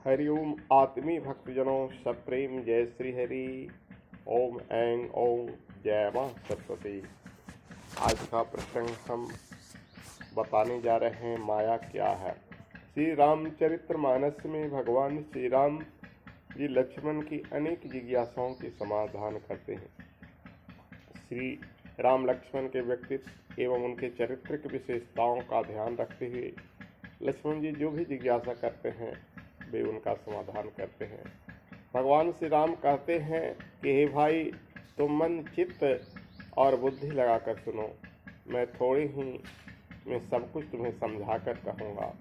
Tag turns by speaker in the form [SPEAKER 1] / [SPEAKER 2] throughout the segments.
[SPEAKER 1] हरिओम आत्मी भक्तजनों सप्रेम जय श्री हरि। ओम ऐं ओम जय मां सरस्वती। आज का प्रसंग हम बताने जा रहे हैं, माया क्या है। श्री रामचरितमानस में भगवान श्री राम जी लक्ष्मण की अनेक जिज्ञासाओं के समाधान करते हैं। श्री राम लक्ष्मण के व्यक्तित्व एवं उनके चारित्रिक विशेषताओं का ध्यान रखते हुए लक्ष्मण जी जो भी जिज्ञासा करते हैं वे उनका समाधान करते हैं। भगवान श्री राम कहते हैं कि हे भाई, तुम मन चित्त और बुद्धि लगाकर सुनो, मैं थोड़ी ही में सब कुछ तुम्हें समझा कर कहूँगा।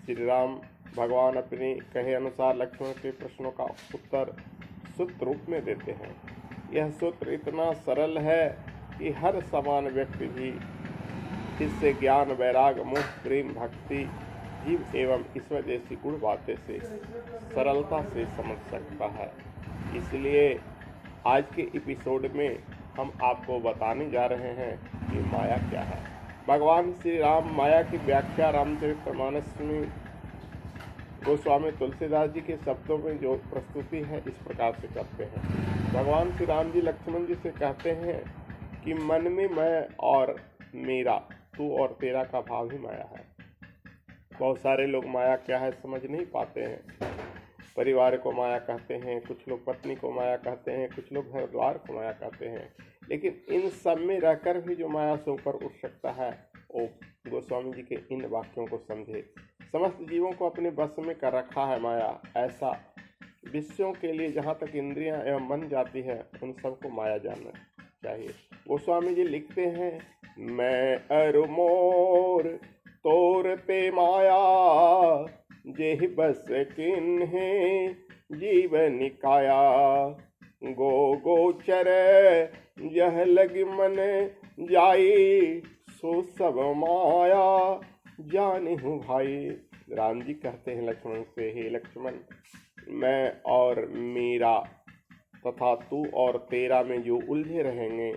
[SPEAKER 1] श्री राम भगवान अपने कहे अनुसार लक्ष्मण के प्रश्नों का उत्तर सूत्र रूप में देते हैं। यह सूत्र इतना सरल है कि हर समान व्यक्ति भी इससे ज्ञान, वैराग, मोह, प्रेम, भक्ति, जीव एवं ईश्वर जैसी गुण बातें से सरलता से समझ सकता है। इसलिए आज के एपिसोड में हम आपको बताने जा रहे हैं कि माया क्या है। भगवान श्री राम माया की व्याख्या रामचरितमानस में गोस्वामी तुलसीदास जी के शब्दों में जो प्रस्तुति है इस प्रकार से करते हैं। भगवान श्री राम जी लक्ष्मण जी से कहते हैं कि मन में मैं और मेरा, तू और तेरा का भाव ही माया है। बहुत सारे लोग माया क्या है समझ नहीं पाते हैं। परिवार को माया कहते हैं, कुछ लोग पत्नी को माया कहते हैं, कुछ लोग घर द्वार को माया कहते हैं। लेकिन इन सब में रहकर भी जो माया से ऊपर उठ सकता है वो गोस्वामी जी के इन वाक्यों को समझे। समस्त जीवों को अपने बस में कर रखा है माया। ऐसा विषयों के लिए जहाँ तक इंद्रियां एवं मन जाती है उन सबको माया जानना चाहिए। गोस्वामी जी लिखते हैं, मैं अरु मोर तोरते माया, जेहि बस किन्हे जीवन काया। गो गोचर यह लग मन जाई, सो सब माया जाने हूँ भाई। राम जी कहते हैं लक्ष्मण से, हे लक्ष्मण, मैं और मेरा तथा तू और तेरा में जो उलझे रहेंगे,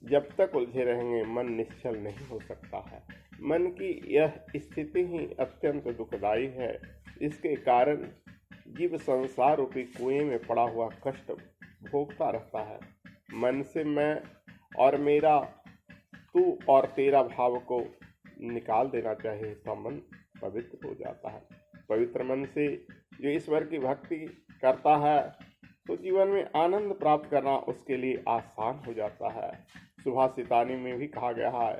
[SPEAKER 1] जब तक उलझे रहेंगे मन निश्चल नहीं हो सकता है। मन की यह स्थिति ही अत्यंत दुखदायी है। इसके कारण जीव संसार रूपी कुएं में पड़ा हुआ कष्ट भोगता रहता है। मन से मैं और मेरा, तू और तेरा भाव को निकाल देना चाहिए तो मन पवित्र हो जाता है। पवित्र मन से जो ईश्वर की भक्ति करता है तो जीवन में आनंद प्राप्त करना उसके लिए आसान हो जाता है। सुभाषितानी में भी कहा गया है,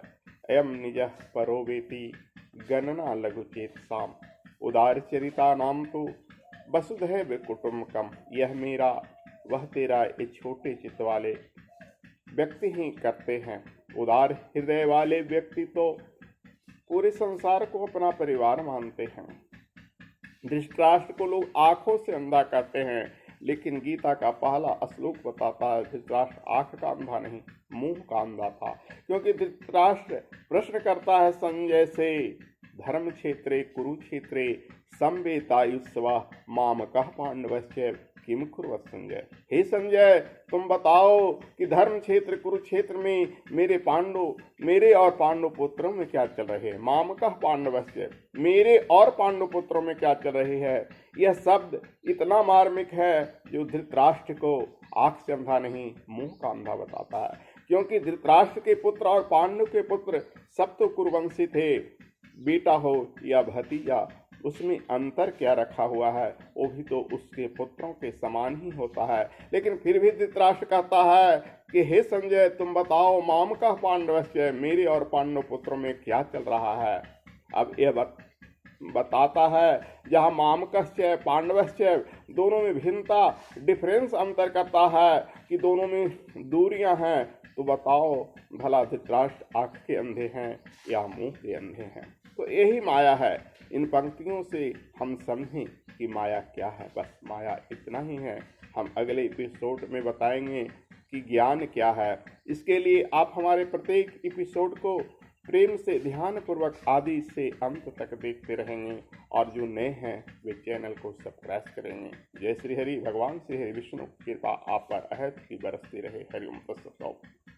[SPEAKER 1] अयम निजः परो वेति गणना लघु चेत साम, उदार चरिता नाम तो वसुधैव कुटुम्बकम। यह मेरा वह तेरा, ये छोटे चित्त वाले व्यक्ति ही करते हैं। उदार हृदय वाले व्यक्ति तो पूरे संसार को अपना परिवार मानते हैं। धृतराष्ट्र को लोग आंखों से अंधा कहते हैं, लेकिन गीता का पहला श्लोक बताता है धृतराष्ट्र आंख का अंधा नहीं, मुंह का अंधा था। क्योंकि धृतराष्ट्र प्रश्न करता है संजय से, धर्म क्षेत्रे कुरुक्षेत्रे संवेतायुस्वा मामकः पांडवस्य किम कुर्वत् संजय। हे संजय, तुम बताओ कि धर्म क्षेत्र कुरुक्षेत्र में मेरे और पांडव पुत्रों में क्या चल रहे हैं। मामकः पांडवस्य, मेरे और पांडव पुत्रों में क्या चल रही है। यह शब्द इतना मार्मिक है जो धृतराष्ट्र को आंख से अंधा नहीं, मुंह का अंधा बताता है। क्योंकि धृतराष्ट्र के पुत्र और पांडव के पुत्र सब तो कुरुवंशी थे, बेटा हो या भतीजा, उसमें अंतर क्या रखा हुआ है, वो भी तो उसके पुत्रों के समान ही होता है। लेकिन फिर भी धृतराष्ट्र कहता है कि हे संजय, तुम बताओ मामकः पांडवस्य, मेरे और पांडव पुत्रों में क्या चल रहा है। अब यह बताता है जहाँ मामकस्य पांडवस्य दोनों में भिन्नता, डिफरेंस अंतर करता है कि दोनों में दूरियां हैं, तो बताओ भला धृतराष्ट्र आंख के अंधे हैं या मुंह के अंधे हैं। तो यही माया है। इन पंक्तियों से हम समझें कि माया क्या है। बस माया इतना ही है। हम अगले एपिसोड में बताएंगे कि ज्ञान क्या है। इसके लिए आप हमारे प्रत्येक एपिसोड को प्रेम से, ध्यानपूर्वक आदि से अंत तक देखते रहेंगे और जो नए हैं वे चैनल को सब्सक्राइब करेंगे। जय श्री हरि। भगवान श्री हरि विष्णु कृपा आप पर अहद की बरसती रहे। हरिओम तत्सत।